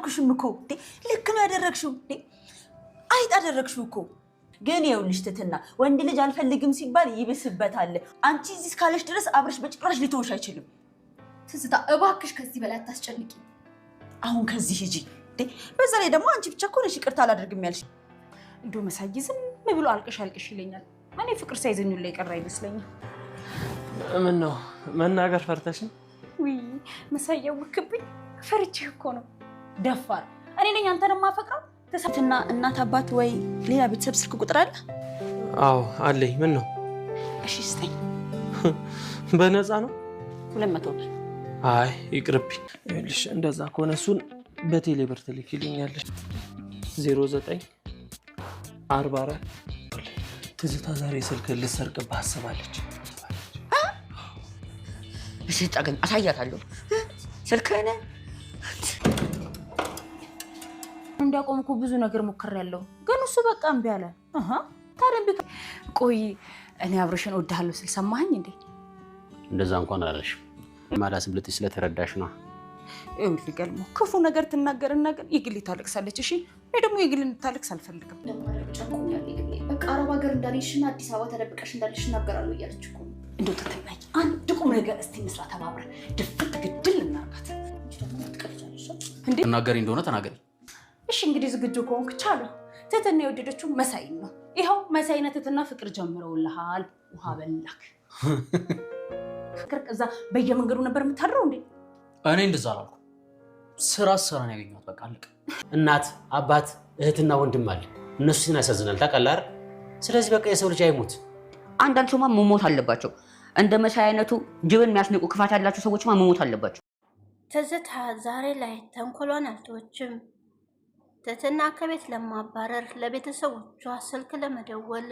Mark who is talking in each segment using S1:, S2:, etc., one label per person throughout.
S1: አላልኩሽም እኮ ልክ ነው ያደረግሽው አይጥ አደረግሽው እኮ ግን ይኸውልሽ ትትና ወንድ ልጅ አልፈልግም ሲባል ይብስበታል አንቺ እዚህ ካለሽ ድረስ አብረሽ በጭራሽ ሊተውሽ አይችልም
S2: ትዝታ እባክሽ ከዚህ በላይ አታስጨንቂ
S1: አሁን ከዚህ ሂጂ በዛ ላይ ደግሞ አንቺ ብቻ እኮ ነሽ ይቅርታ አላደርግም ያልሽ እንደው መሳይ ዝም ብሎ አልቅሽ ይለኛል እኔ ፍቅር ሳይዘኙ ላይ ቀራ ይመስለኛል
S3: ምን ነው መናገር ፈርተሽ ነው
S1: ውይ መሳይ ያውክብኝ ፈርቼ እኮ ነው ደፋር እኔ ነኝ አንተን ማፈቅረው ተሰጥና እናት አባት ወይ ሌላ ቤተሰብ ስልክ ቁጥር አለ
S3: አዎ አለኝ ምን ነው
S1: እሺ ስጠኝ
S3: በነፃ ነው
S1: 200 ብር
S3: አይ ይቅርብኝ ይልሽ እንደዛ ከሆነ እሱን በቴሌ ብር ትልኪልኛለሽ 09 44 ትዝታ ዛሬ ስልክ ልሰርቅብህ አስባለች
S1: እሺ ታገኝ አሳያታለሁ ስልክህን እንዲያቆምኩ ብዙ ነገር ሞክሬያለሁ ግን እሱ በቃ እምቢ አለ ታዲያ ቢቀ ቆይ እኔ አብረሽን ወድሃለሁ ስል ሰማኸኝ እንዴ
S4: እንደዛ እንኳን አላለሽ ማዳስም ልትይ ስለተረዳሽ ነው
S1: ይገልሞ ክፉ ነገር ትናገርና ግን ይግል ታለቅሳለች እሺ እኔ ደግሞ ይግል እንድታለቅስ አልፈልግም
S2: ጨቆኛል ይግል በቃ አረብ ሀገር እንዳልሽና አዲስ አበባ ተደብቀሽ እንዳልሽ እናገራለሁ እያለች እኮ
S1: እንደው ተተናይ አንድ ቁም ነገር እስቲ መስራ ተባብረ ድፍት ግድል እናርጋት
S4: እንዴ ተናገሪ እንደሆነ ተናገሪ
S1: እሺ እንግዲህ ዝግጁ ከሆንክ ቻለ ትትና የወደደችው መሳይ ነው ይሄው መሳይነት ትትና ፍቅር ጀምረውልሃል ውሃ በላክ ፍቅር ከዛ በየመንገዱ ነበር የምታድረው እንዴ
S4: እኔ እንደዛ አላልኩ ስራ ነው ያገኘሁት በቃ አለቀ እናት አባት እህትና ወንድም አለ እነሱን ያሳዝናል ታውቃለህ ስለዚህ በቃ የሰው ልጅ አይሞት
S5: አንዳንድ ሰውማ መሞት አለባቸው እንደ መሳይ አይነቱ ጅብን የሚያስንቁ ክፋት ያላቸው ሰዎችማ መሞት አለባቸው
S6: ትዝታ ዛሬ ላይ ተንኮሏን አልተወችም ትትና ከቤት ለማባረር ለቤተሰቦቿ ስልክ ለመደወል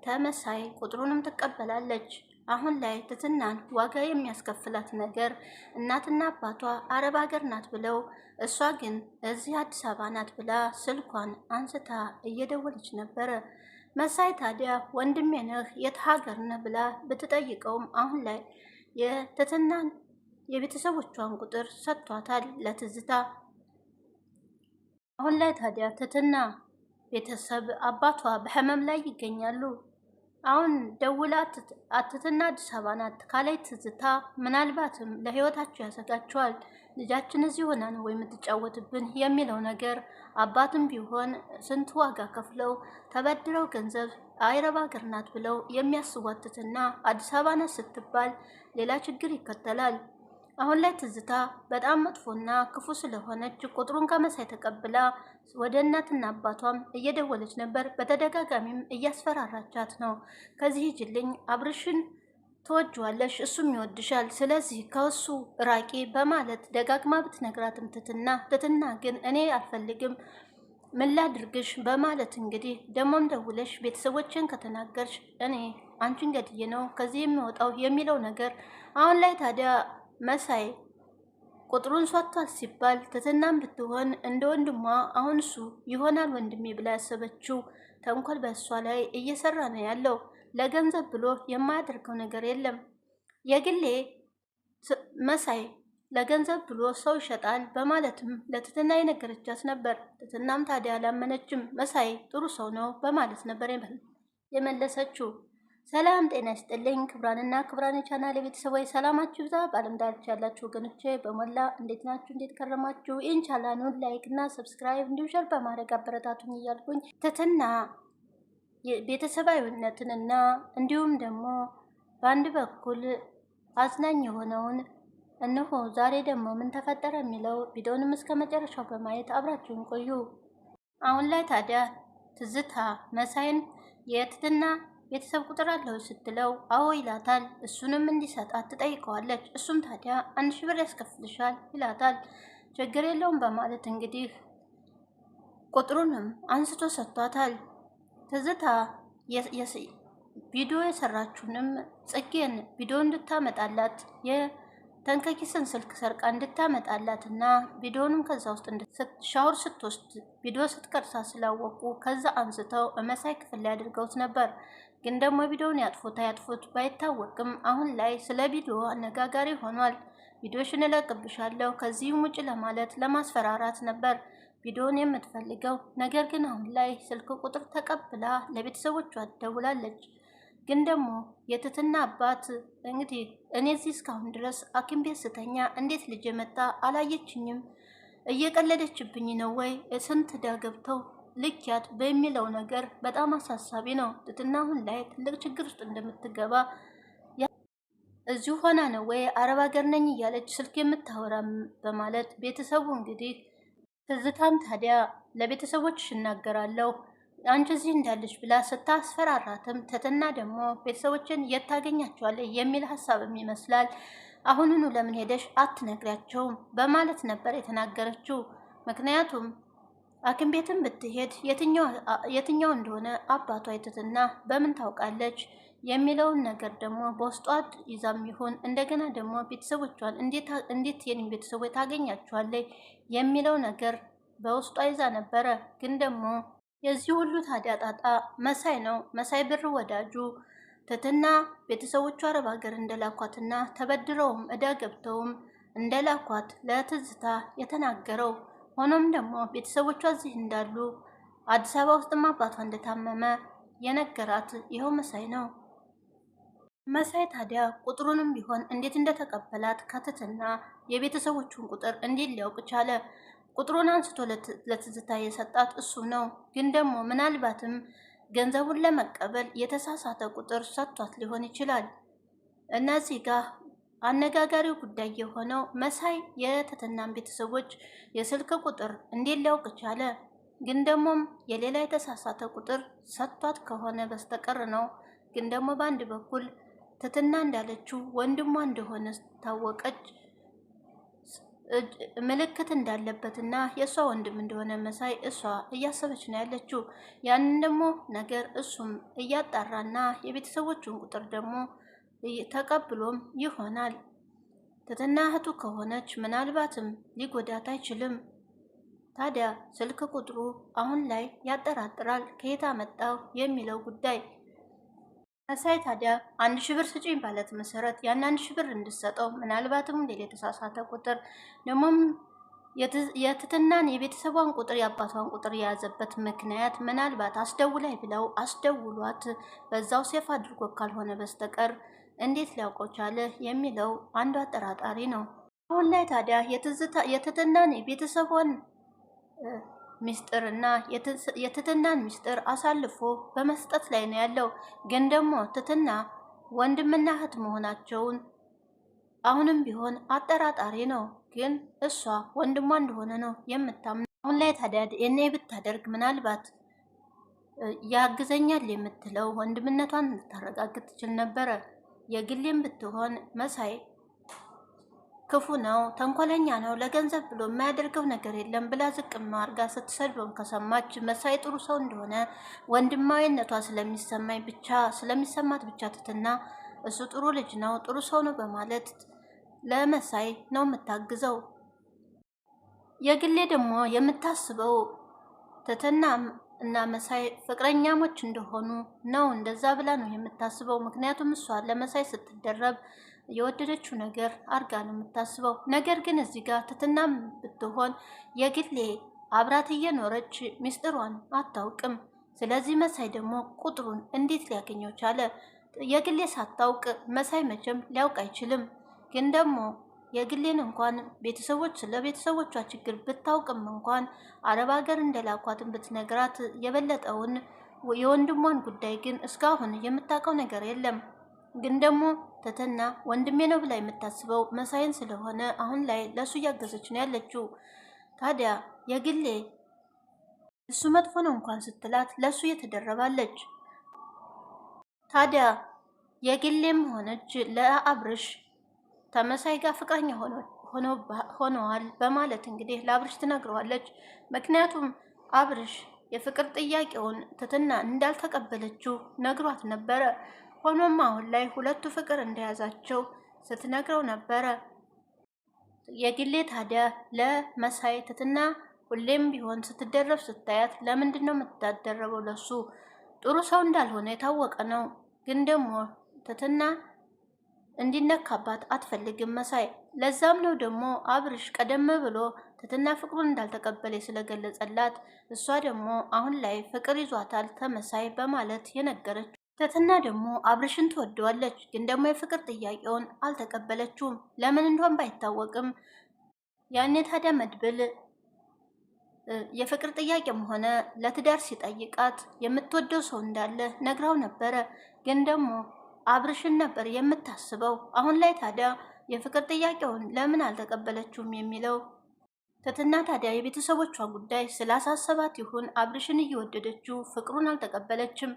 S6: ተመሳይ ቁጥሩንም ትቀበላለች አሁን ላይ ትትናን ዋጋ የሚያስከፍላት ነገር እናትና አባቷ አረብ ሀገር ናት ብለው እሷ ግን እዚህ አዲስ አበባ ናት ብላ ስልኳን አንስታ እየደወለች ነበር መሳይ ታዲያ ወንድሜ ነህ የት ሀገር ነህ ብላ ብትጠይቀውም አሁን ላይ የትትናን የቤተሰቦቿን ቁጥር ሰጥቷታል ለትዝታ አሁን ላይ ታዲያ ትትና ቤተሰብ አባቷ በህመም ላይ ይገኛሉ አሁን ደውላ ትትና አዲስ አበባ ናት ካላይ ትዝታ ምናልባትም ለህይወታቸው ያሰጋቸዋል ልጃችን እዚህ ሆና ነው ወይ የምትጫወትብን የሚለው ነገር አባትም ቢሆን ስንት ዋጋ ከፍለው ተበድረው ገንዘብ አረብ ሀገር ናት ብለው የሚያስቧት ትትና አዲስ አበባ ናት ስትባል ሌላ ችግር ይከተላል አሁን ላይ ትዝታ በጣም መጥፎና ክፉ ስለሆነች ቁጥሩን ከመሳይ ተቀብላ ወደ እናትና አባቷም እየደወለች ነበር በተደጋጋሚም እያስፈራራቻት ነው ከዚህ ሂጂልኝ አብርሽን ትወጂዋለሽ እሱም ይወድሻል ስለዚህ ከሱ ራቂ በማለት ደጋግማ ብትነግራትም ትትና ግን እኔ አልፈልግም ምን ላድርግሽ በማለት እንግዲህ ደሞም ደውለሽ ቤተሰቦችን ከተናገርሽ እኔ አንቺን ገድዬ ነው ከዚህ የሚወጣው የሚለው ነገር አሁን ላይ ታዲያ መሳይ ቁጥሩን ሰጥቷል ሲባል ትትናም ብትሆን እንደ ወንድሟ አሁን እሱ ይሆናል ወንድሜ ብላ ያሰበችው ተንኮል በእሷ ላይ እየሰራ ነው ያለው ለገንዘብ ብሎ የማያደርገው ነገር የለም የግሌ መሳይ ለገንዘብ ብሎ ሰው ይሸጣል በማለትም ለትትና የነገረቻት ነበር ትትናም ታዲያ አላመነችም መሳይ ጥሩ ሰው ነው በማለት ነበር የመለሰችው ሰላም ጤና ይስጥልኝ ክብራንና ክብራን ቻናል ቤተሰቦች ሰላማችሁ ይብዛ በአለም ዳርቻ ያላችሁ ወገኖቼ በመላ እንዴት ናችሁ እንዴት ከረማችሁ ይህን ቻናሉን ላይክ እና ሰብስክራይብ እንዲሁም ሼር በማድረግ አበረታቱኝ እያልኩኝ ትትና ቤተሰባዊነትንና እንዲሁም ደግሞ በአንድ በኩል አዝናኝ የሆነውን እነሆ ዛሬ ደግሞ ምን ተፈጠረ የሚለው ቪዲዮንም እስከ መጨረሻው በማየት አብራችሁን ቆዩ አሁን ላይ ታዲያ ትዝታ መሳይን የትትና ቤተሰብ ቁጥር አለው ስትለው አዎ ይላታል እሱንም እንዲሰጣት ትጠይቀዋለች እሱም ታዲያ 1000 ብር ያስከፍልሻል ይላታል ችግር የለውም በማለት እንግዲህ ቁጥሩንም አንስቶ ሰጥቷታል ትዝታ ቪዲዮ የሰራችሁንም ጽጌን ቪዲዮ እንድታመጣላት ተንከኪስን ስልክ ሰርቃ እንድታመጣላትና ቪዲዮንም ከዛ ውስጥ ሻወር ስትወስድ ቪዲዮ ስትቀርሳ ስላወቁ ከዛ አንስተው መሳይ ክፍል ላይ አድርገውት ነበር። ግን ደግሞ ቪዲዮውን ያጥፉት ባይታወቅም አሁን ላይ ስለ ቪዲዮ አነጋጋሪ ሆኗል። ቪዲዮሽን እለቅብሻለሁ ከዚህም ውጭ ለማለት ለማስፈራራት ነበር ቪዲዮውን የምትፈልገው። ነገር ግን አሁን ላይ ስልክ ቁጥር ተቀብላ ለቤተሰቦቿ ደውላለች። ግን ደግሞ የትትና አባት እንግዲህ እኔ እዚህ እስካሁን ድረስ ሐኪም ቤት ስተኛ እንዴት ልጅ መጣ አላየችኝም፣ እየቀለደችብኝ ነው ወይ ስንት ዳገብተው ልኪያት በሚለው ነገር በጣም አሳሳቢ ነው። ትትና አሁን ላይ ትልቅ ችግር ውስጥ እንደምትገባ እዚሁ ሆና ነው ወይ አረብ ሀገር ነኝ እያለች ስልክ የምታወራ በማለት ቤተሰቡ እንግዲህ ትዝታም ታዲያ ለቤተሰቦች እናገራለሁ አንቺ እዚህ እንዳለች ብላ ስታስፈራራትም ትትና ደግሞ ቤተሰቦችን የት ታገኛቸዋለች የሚል ሀሳብም ይመስላል። አሁኑኑ ለምን ሄደሽ አትነግሪያቸውም በማለት ነበር የተናገረችው። ምክንያቱም ሐኪም ቤትም ብትሄድ የትኛው እንደሆነ አባቷ ትትና በምን ታውቃለች የሚለውን ነገር ደግሞ በውስጧ ይዛም ይሁን እንደገና ደግሞ ቤተሰቦቿን እንዴት የኔን ቤተሰቦች ታገኛቸዋለች የሚለው ነገር በውስጧ ይዛ ነበረ። ግን ደግሞ የዚህ ሁሉ ታዲያ ጣጣ መሳይ ነው። መሳይ ብር ወዳጁ ትትና ቤተሰቦቿ አረብ ሀገር እንደላኳትና ተበድረውም እዳ ገብተውም እንደላኳት ለትዝታ የተናገረው። ሆኖም ደግሞ ቤተሰቦቿ እዚህ እንዳሉ አዲስ አበባ ውስጥም አባቷ እንደታመመ የነገራት ይኸው መሳይ ነው። መሳይ ታዲያ ቁጥሩንም ቢሆን እንዴት እንደተቀበላት ከትትና የቤተሰቦቹን ቁጥር እንዴት ሊያውቅ ቻለ? ቁጥሩን አንስቶ ለትዝታ የሰጣት እሱ ነው። ግን ደግሞ ምናልባትም ገንዘቡን ለመቀበል የተሳሳተ ቁጥር ሰጥቷት ሊሆን ይችላል። እነዚህ ጋር አነጋጋሪው ጉዳይ የሆነው መሳይ የትትናን ቤተሰቦች የስልክ ቁጥር እንዴት ሊያውቅ ቻለ? ግን ደግሞም የሌላ የተሳሳተ ቁጥር ሰጥቷት ከሆነ በስተቀር ነው። ግን ደግሞ በአንድ በኩል ትትና እንዳለችው ወንድሟ እንደሆነ ታወቀች። ምልክት እንዳለበትና የእሷ ወንድም እንደሆነ መሳይ እሷ እያሰበች ነው ያለችው። ያንን ደግሞ ነገር እሱም እያጣራና የቤተሰቦቹን ቁጥር ደግሞ ተቀብሎም ይሆናል። ትትና እህቱ ከሆነች ምናልባትም ሊጎዳት አይችልም። ታዲያ ስልክ ቁጥሩ አሁን ላይ ያጠራጥራል። ከየት አመጣው የሚለው ጉዳይ መሳይ ታዲያ 1000 ብር ስጪኝ ባለት መሰረት ያን 1000 ብር እንድሰጠው ምናልባትም ሌላ የተሳሳተ ቁጥር ደግሞም የትትናን የቤተሰቧን ቁጥር የአባቷን ቁጥር የያዘበት ምክንያት ምናልባት አስደውላይ ብለው አስደውሏት በዛው ሴፍ አድርጎ ካልሆነ በስተቀር እንዴት ሊያውቀው ቻለ የሚለው አንዱ አጠራጣሪ ነው። አሁን ላይ ታዲያ የትትናን የቤተሰቧን ሚስጥርና የትትናን ሚስጥር አሳልፎ በመስጠት ላይ ነው ያለው። ግን ደግሞ ትትና ወንድምና እህት መሆናቸውን አሁንም ቢሆን አጠራጣሪ ነው። ግን እሷ ወንድሟ እንደሆነ ነው የምታምነው። አሁን ላይ ታዲያ እኔ ብታደርግ ምናልባት ያግዘኛል የምትለው ወንድምነቷን ልታረጋግጥ ትችል ነበረ። የግሌም ብትሆን መሳይ ክፉ ነው፣ ተንኮለኛ ነው፣ ለገንዘብ ብሎ የማያደርገው ነገር የለም ብላ ዝቅም አድርጋ ስትሰድበውን ከሰማች መሳይ ጥሩ ሰው እንደሆነ ወንድማዊነቷ ስለሚሰማት ብቻ ትትና እሱ ጥሩ ልጅ ነው፣ ጥሩ ሰው ነው በማለት ለመሳይ ነው የምታግዘው። የግሌ ደግሞ የምታስበው ትትና እና መሳይ ፍቅረኛሞች እንደሆኑ ነው። እንደዛ ብላ ነው የምታስበው። ምክንያቱም እሷ ለመሳይ ስትደረብ የወደደችው ነገር አርጋ ነው የምታስበው። ነገር ግን እዚህ ጋር ትትናም ብትሆን የግሌ አብራት እየኖረች ሚስጥሯን አታውቅም። ስለዚህ መሳይ ደግሞ ቁጥሩን እንዴት ሊያገኘው ቻለ? የግሌ ሳታውቅ መሳይ መቼም ሊያውቅ አይችልም። ግን ደግሞ የግሌን እንኳን ስለ ቤተሰቦቿ ችግር ብታውቅም እንኳን አረብ ሀገር እንደላኳትን ብትነግራት የበለጠውን የወንድሟን ጉዳይ ግን እስካሁን የምታውቀው ነገር የለም። ግን ደግሞ ትትና ወንድሜ ነው ብላ የምታስበው መሳይን ስለሆነ አሁን ላይ ለሱ እያገዘች ነው ያለችው። ታዲያ የግሌ እሱ መጥፎ ነው እንኳን ስትላት ለሱ እየተደረባለች። ታዲያ የግሌም ሆነች ለአብርሽ ተመሳይ ጋር ፍቅረኛ ሆነዋል በማለት እንግዲህ ለአብርሽ ትነግረዋለች። ምክንያቱም አብርሽ የፍቅር ጥያቄውን ትትና እንዳልተቀበለችው ነግሯት ነበረ። ሆኖም አሁን ላይ ሁለቱ ፍቅር እንደያዛቸው ስትነግረው ነበረ። የግሌ ታዲያ ለመሳይ ትትና ሁሌም ቢሆን ስትደረብ ስታያት ለምንድን ነው የምትዳደረበው? ለሱ ጥሩ ሰው እንዳልሆነ የታወቀ ነው። ግን ደግሞ ትትና እንዲነካባት አትፈልግም መሳይ። ለዛም ነው ደግሞ አብርሽ ቀደም ብሎ ትትና ፍቅሩን እንዳልተቀበለ ስለገለጸላት እሷ ደግሞ አሁን ላይ ፍቅር ይዟታል ተመሳይ በማለት የነገረችው። ትትና ደግሞ አብርሽን ትወደዋለች፣ ግን ደግሞ የፍቅር ጥያቄውን አልተቀበለችውም። ለምን እንደሆን ባይታወቅም ያኔ ታዲያ መድብል የፍቅር ጥያቄም ሆነ ለትዳር ሲጠይቃት የምትወደው ሰው እንዳለ ነግራው ነበረ። ግን ደግሞ አብርሽን ነበር የምታስበው። አሁን ላይ ታዲያ የፍቅር ጥያቄውን ለምን አልተቀበለችውም የሚለው ትትና ታዲያ የቤተሰቦቿ ጉዳይ ስላሳሰባት ይሁን አብርሽን እየወደደችው ፍቅሩን አልተቀበለችም።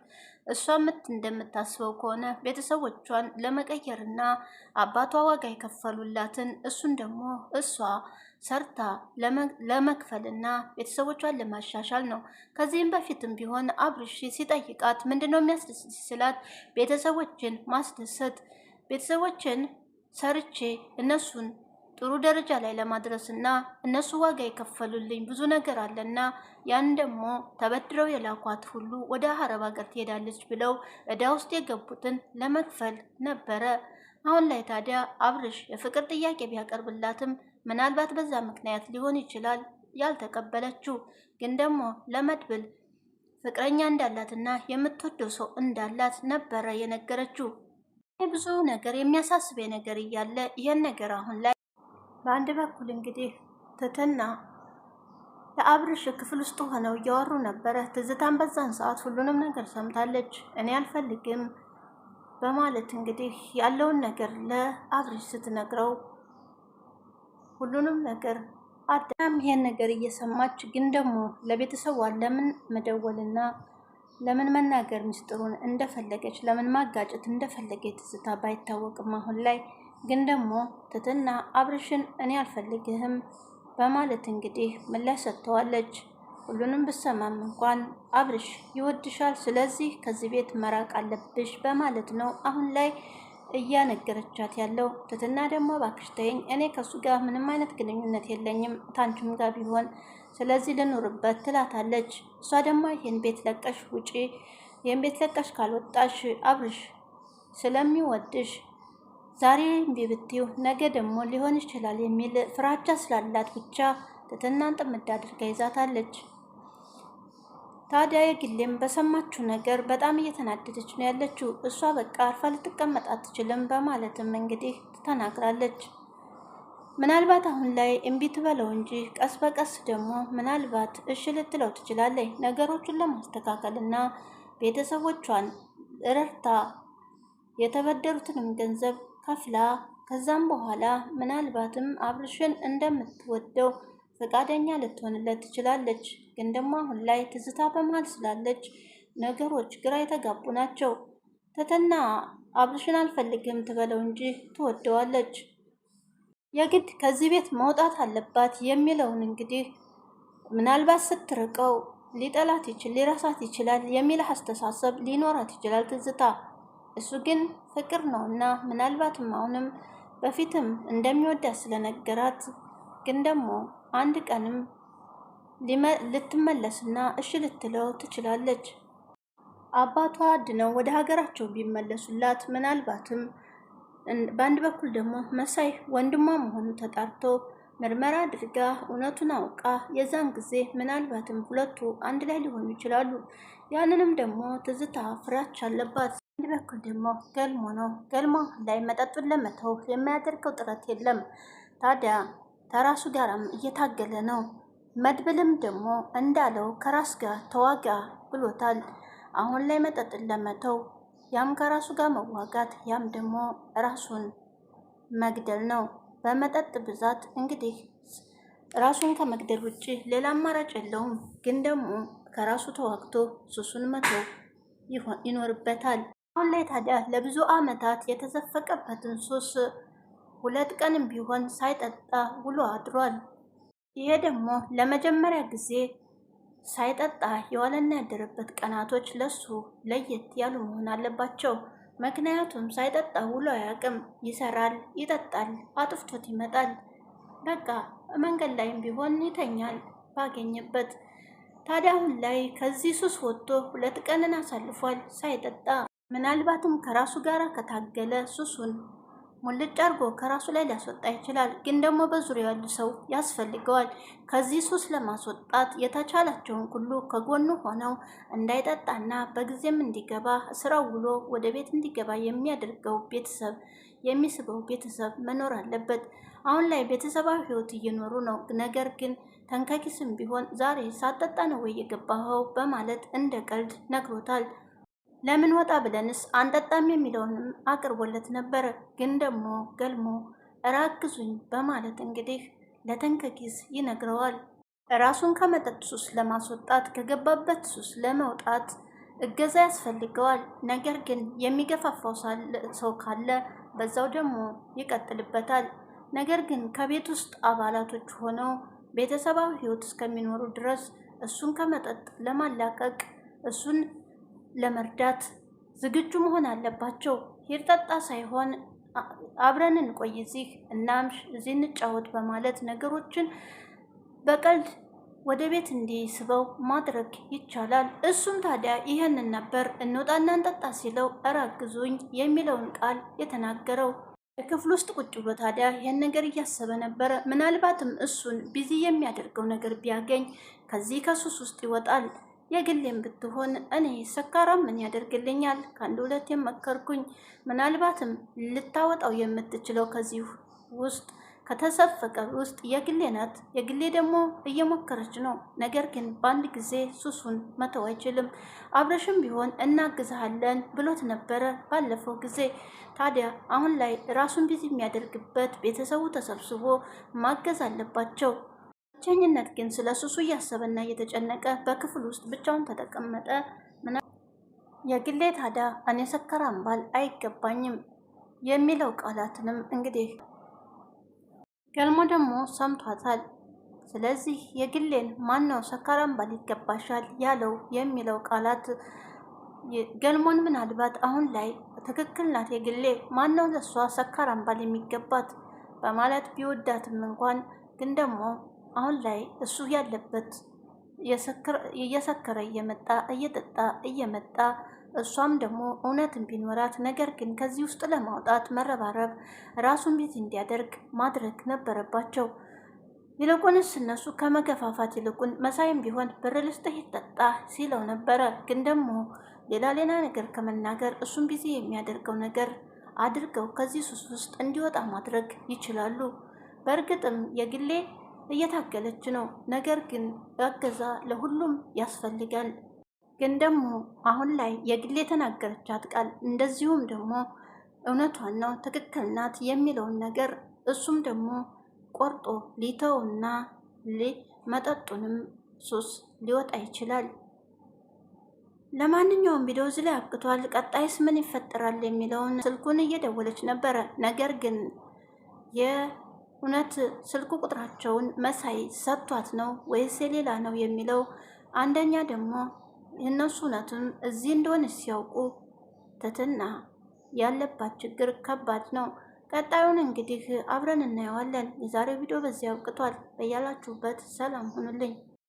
S6: እሷ እንደምታስበው ከሆነ ቤተሰቦቿን ለመቀየርና አባቷ ዋጋ የከፈሉላትን እሱን ደግሞ እሷ ሰርታ ለመክፈልና ቤተሰቦቿን ለማሻሻል ነው። ከዚህም በፊትም ቢሆን አብርሽ ሲጠይቃት ምንድነው የሚያስደስት ስላት ቤተሰቦችን ማስደሰት፣ ቤተሰቦችን ሰርቼ እነሱን ጥሩ ደረጃ ላይ ለማድረስና እነሱ ዋጋ የከፈሉልኝ ብዙ ነገር አለና ያን ደግሞ ተበድረው የላኳት ሁሉ ወደ አረብ ሀገር ትሄዳለች ብለው እዳ ውስጥ የገቡትን ለመክፈል ነበረ። አሁን ላይ ታዲያ አብርሽ የፍቅር ጥያቄ ቢያቀርብላትም ምናልባት በዛ ምክንያት ሊሆን ይችላል ያልተቀበለችው። ግን ደግሞ ለመድብል ፍቅረኛ እንዳላትና የምትወደው ሰው እንዳላት ነበረ የነገረችው። ብዙ ነገር የሚያሳስበኝ ነገር እያለ ይህን ነገር አሁን ላይ በአንድ በኩል እንግዲህ ትትና ለአብርሽ ክፍል ውስጥ ሆነው እያወሩ ነበረ። ትዝታን በዛን ሰዓት ሁሉንም ነገር ሰምታለች። እኔ አልፈልግም በማለት እንግዲህ ያለውን ነገር ለአብርሽ ስትነግረው ሁሉንም ነገር አዳም ይሄን ነገር እየሰማች ግን ደግሞ ለቤተሰቧ ለምን መደወልና ለምን መናገር ምስጢሩን እንደፈለገች ለምን ማጋጨት እንደፈለገች ትዝታ ባይታወቅም አሁን ላይ ግን ደግሞ ትትና አብርሽን እኔ አልፈልግህም በማለት እንግዲህ ምላሽ ሰጥተዋለች። ሁሉንም ብሰማም እንኳን አብርሽ ይወድሻል፣ ስለዚህ ከዚህ ቤት መራቅ አለብሽ በማለት ነው አሁን ላይ እያነገረቻት ያለው። ትትና ደግሞ እባክሽ ተይኝ፣ እኔ ከሱ ጋር ምንም አይነት ግንኙነት የለኝም ታንቹም ጋር ቢሆን፣ ስለዚህ ልኑርበት ትላታለች። እሷ ደግሞ ይህን ቤት ለቀሽ ውጪ፣ ይህን ቤት ለቀሽ ካልወጣሽ አብርሽ ስለሚወድሽ ዛሬ እምቢ ብትይው ነገ ደግሞ ሊሆን ይችላል የሚል ፍራቻ ስላላት ብቻ ትትናን ጥምድ አድርጋ ይዛታለች። ታዲያ የግሌም በሰማችው ነገር በጣም እየተናደደች ነው ያለችው። እሷ በቃ አርፋ ልትቀመጥ አትችልም በማለትም እንግዲህ ተናግራለች። ምናልባት አሁን ላይ እምቢ ትበለው እንጂ ቀስ በቀስ ደግሞ ምናልባት እሺ ልትለው ትችላለች። ነገሮቹን ለማስተካከልና ቤተሰቦቿን ረድታ የተበደሩትንም ገንዘብ ከፍላ ከዛም በኋላ ምናልባትም አብርሽን እንደምትወደው ፈቃደኛ ልትሆንለት ትችላለች። ግን ደግሞ አሁን ላይ ትዝታ በመሃል ስላለች ነገሮች ግራ የተጋቡ ናቸው። ትትና አብርሽን አልፈልግም ትበለው እንጂ ትወደዋለች። የግድ ከዚህ ቤት መውጣት አለባት የሚለውን እንግዲህ ምናልባት ስትርቀው ሊጠላት ይችል ሊረሳት ይችላል የሚል አስተሳሰብ ሊኖራት ይችላል ትዝታ። እሱ ግን ፍቅር ነውና ምናልባትም አሁንም በፊትም እንደሚወዳት ስለነገራት ግን ደግሞ አንድ ቀንም ልትመለስና እሺ ልትለው ትችላለች። አባቷ ድነው ወደ ሀገራቸው ቢመለሱላት ምናልባትም በአንድ በኩል ደግሞ መሳይ ወንድሟ መሆኑ ተጣርቶ ምርመራ አድርጋ እውነቱን አውቃ የዛን ጊዜ ምናልባትም ሁለቱ አንድ ላይ ሊሆኑ ይችላሉ። ያንንም ደግሞ ትዝታ ፍራቻ አለባት። አንድ በኩል ደግሞ ገልሞ ነው። ገልሞ ላይ መጠጡን ለመተው የሚያደርገው ጥረት የለም። ታዲያ ከራሱ ጋርም እየታገለ ነው። መድብልም ደግሞ እንዳለው ከራስ ጋር ተዋጋ ብሎታል። አሁን ላይ መጠጥን ለመተው ያም ከራሱ ጋር መዋጋት፣ ያም ደግሞ ራሱን መግደል ነው። በመጠጥ ብዛት እንግዲህ ራሱን ከመግደል ውጭ ሌላ አማራጭ የለውም። ግን ደግሞ ከራሱ ተዋግቶ ሱሱን መተው ይኖርበታል። አሁን ላይ ታዲያ ለብዙ ዓመታት የተዘፈቀበትን ሱስ 2 ቀንም ቢሆን ሳይጠጣ ውሎ አድሯል። ይሄ ደግሞ ለመጀመሪያ ጊዜ ሳይጠጣ የዋለና ያደረበት ቀናቶች ለሱ ለየት ያሉ መሆን አለባቸው። ምክንያቱም ሳይጠጣ ውሎ አያውቅም። ይሰራል፣ ይጠጣል፣ አጥፍቶት ይመጣል። በቃ መንገድ ላይም ቢሆን ይተኛል ባገኘበት። ታዲያ አሁን ላይ ከዚህ ሱስ ወጥቶ 2 ቀንን አሳልፏል ሳይጠጣ። ምናልባትም ከራሱ ጋር ከታገለ ሱሱን ሙልጭ አድርጎ ከራሱ ላይ ሊያስወጣ ይችላል። ግን ደግሞ በዙሪያው ያሉ ሰው ያስፈልገዋል። ከዚህ ሱስ ለማስወጣት የተቻላቸውን ሁሉ ከጎኑ ሆነው እንዳይጠጣና በጊዜም እንዲገባ ስራው ውሎ ወደ ቤት እንዲገባ የሚያደርገው ቤተሰብ የሚስበው ቤተሰብ መኖር አለበት። አሁን ላይ ቤተሰባዊ ህይወት እየኖሩ ነው። ነገር ግን ተንከኪስም ቢሆን ዛሬ ሳጠጣ ነው ወይ የገባኸው በማለት እንደ ቀልድ ነግሮታል። ለምን ወጣ ብለንስ አንጠጣም የሚለውንም አቅርቦለት ነበረ። ግን ደግሞ ገልሞ እራግዙኝ በማለት እንግዲህ ለተንከኪስ ይነግረዋል። ራሱን ከመጠጥ ሱስ ለማስወጣት ከገባበት ሱስ ለመውጣት እገዛ ያስፈልገዋል። ነገር ግን የሚገፋፋው ሰው ካለ በዛው ደግሞ ይቀጥልበታል። ነገር ግን ከቤት ውስጥ አባላቶች ሆነው ቤተሰባዊ ህይወት እስከሚኖሩ ድረስ እሱን ከመጠጥ ለማላቀቅ እሱን ለመርዳት ዝግጁ መሆን አለባቸው። ሂድ ጠጣ ሳይሆን አብረን እንቆይ እዚህ እናምሽ፣ እዚህ እንጫወት በማለት ነገሮችን በቀልድ ወደ ቤት እንዲስበው ማድረግ ይቻላል። እሱም ታዲያ ይህንን ነበር እንውጣና እንጠጣ ሲለው እራግዙኝ የሚለውን ቃል የተናገረው። ክፍል ውስጥ ቁጭ ብሎ ታዲያ ይህን ነገር እያሰበ ነበረ። ምናልባትም እሱን ቢዚ የሚያደርገው ነገር ቢያገኝ ከዚህ ከሱስ ውስጥ ይወጣል። የግሌም ብትሆን እኔ ሰካራም ምን ያደርግልኛል? ከአንድ 2 የመከርኩኝ። ምናልባትም ልታወጣው የምትችለው ከዚህ ውስጥ ከተሰፈቀ ውስጥ የግሌ ናት። የግሌ ደግሞ እየሞከረች ነው። ነገር ግን በአንድ ጊዜ ሱሱን መተው አይችልም። አብረሽም ቢሆን እናግዝሃለን ብሎት ነበረ ባለፈው ጊዜ። ታዲያ አሁን ላይ ራሱን ቢዚ የሚያደርግበት ቤተሰቡ ተሰብስቦ ማገዝ አለባቸው። ብቸኝነት ግን ስለ ሱሱ እያሰበና እየተጨነቀ በክፍል ውስጥ ብቻውን ተቀመጠ። የግሌ ታዲያ እኔ ሰካራም ባል አይገባኝም የሚለው ቃላትንም እንግዲህ ገልሞ ደግሞ ሰምቷታል። ስለዚህ የግሌን ማነው ሰካራም ባል ይገባሻል ያለው የሚለው ቃላት ገልሞን ምናልባት አሁን ላይ ትክክል ናት የግሌ ማነው ለሷ ሰካራም ባል የሚገባት በማለት ቢወዳትም እንኳን ግን ደግሞ አሁን ላይ እሱ ያለበት እየሰከረ እየመጣ እየጠጣ እየመጣ እሷም ደግሞ እውነትን ቢኖራት ነገር ግን ከዚህ ውስጥ ለማውጣት መረባረብ ራሱን ቤት እንዲያደርግ ማድረግ ነበረባቸው። ይልቁንስ እነሱ ከመገፋፋት ይልቁን መሳይም ቢሆን ብር ልስጥህ ይጠጣ ሲለው ነበረ። ግን ደግሞ ሌላ ነገር ከመናገር እሱን ቢዚ የሚያደርገው ነገር አድርገው ከዚህ ሱስ ውስጥ እንዲወጣ ማድረግ ይችላሉ። በእርግጥም የግሌ እየታገለች ነው። ነገር ግን እገዛ ለሁሉም ያስፈልጋል። ግን ደግሞ አሁን ላይ የግሌ የተናገረቻት ቃል እንደዚሁም ደግሞ እውነቷን ነው ትክክል ናት የሚለውን ነገር እሱም ደግሞ ቆርጦ ሊተውና መጠጡንም ሱስ ሊወጣ ይችላል። ለማንኛውም ቪዲዮ እዚህ ላይ አብቅቷል። ቀጣይስ ምን ይፈጠራል የሚለውን ስልኩን እየደወለች ነበረ። ነገር ግን የእውነት ስልኩ ቁጥራቸውን መሳይ ሰጥቷት ነው ወይስ የሌላ ነው የሚለው አንደኛ ደግሞ የእነሱ እውነቱን እዚህ እንደሆነ ሲያውቁ ትትና ያለባት ችግር ከባድ ነው። ቀጣዩን እንግዲህ አብረን እናየዋለን። የዛሬው ቪዲዮ በዚህ አብቅቷል። በያላችሁበት ሰላም ሁኑልኝ።